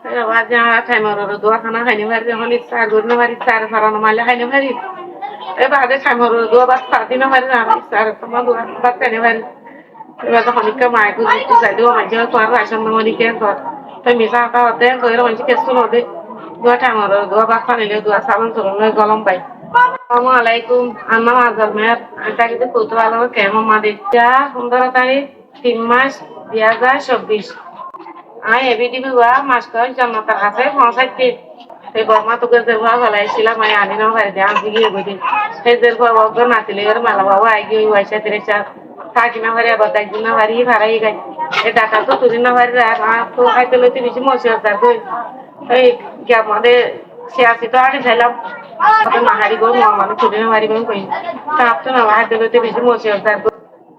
Wajen hata maroro do kana hani mari honi sar gorno mari sar farano male hani mari e bade kamaro do bas patina mari na sar tama do bas kane mari e bade honi ka mai ku tu sai do mai jo to ra shan moni ke ko to mi sa ka de ko ro mai ke suno de do ta maro do bas pane le do salan to no golom bai Assalamualaikum amma mazal mer anta kita kutwala ke mama de ya hundara tari 3 মাস 2024 আমি ABD বিবাহ master জন্মতার কাছে পৌঁছাইতে সেই বর্মা তোকে যে ভাব ফেলাইছিলাম আমি আনি না পারি দিয়ে আমি গিয়ে বুঝি সেই যে বর্গ নাতিলে এর মেলা বাবা আই গিয়ে ওয়াইসা তিরেসা থাকি না পারি আবার একদিন না পারি ভাড়াই গাই এই টাকা তো তুলি না পারি তো খাইতে লইতে বেশি মশি হতার কই এই কি আমাদের সিয়াসি তো আগে ছিলাম মাহারি গো মানে তুলি না পারি কই তাপ তো না খাইতে লইতে বেশি মশি হতার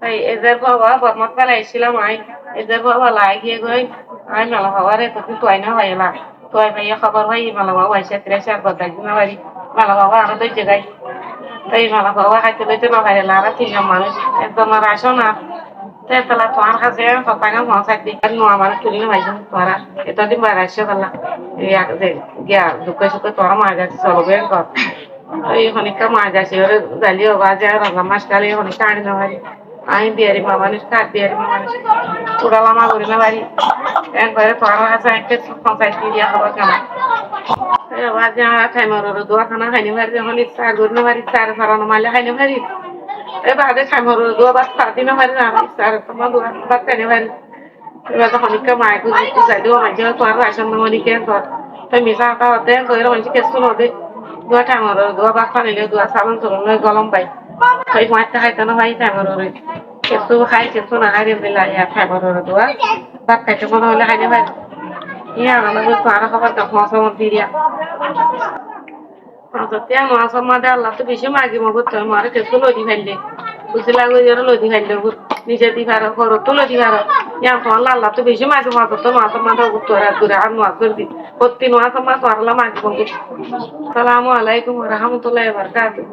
এই এদের বাবা বর্মাত ফেলাইছিলাম আই এদের বাবা লাই গিয়ে গই ay malah haware tapi tuai na wai la tuai bai khabar wai malah wa wai satre sar badai na wari malah wa ara doi jagai tai malah wa ha te te na wai la ra tin na manus ekdom rashona te tala tuar ha se fa pa na ma sa di no amar tuli na wai tuara eta di ma rasho kala ya de ya dukai suka tuara ma ja solo ben ko ai honika ma ja se ore dalio wa ja ra namas kali honika ani na wari ai biari ma manus ka biari ma manus udah lama gue na wari yang gue tuara sa ke konsai dia khabar kana ya wajen hata maroro do kana hani mari honi sar gorno mari sar farano male hani mari e bade kamaro do bas patina mari na sar tama do bas kane mari e bade honi ka mai ku tu sai do mai jo tuara shan moni ke ko to mi sa ka de ko ro mai ke suno de do ta maro do bas pane le do salan to no golom bai kai ma ta hai ta no hai ta maro re kesu khai kesu na hari bila ya khai maro do bak kai to no le hani mari iya na go tuara khabar ka khosa mon diria Maksudnya masa mada Allah tuh bisa magi mau betul, mari ke solo di hande. Usilah gue jero lo di hande, nije di faro, koro tuh lo di faro. Yang soal Allah tuh bisa magi mau betul, masa mada betul, aturan anu atur di. Kotin masa mada Allah magi mau betul. Assalamualaikum warahmatullahi wabarakatuh.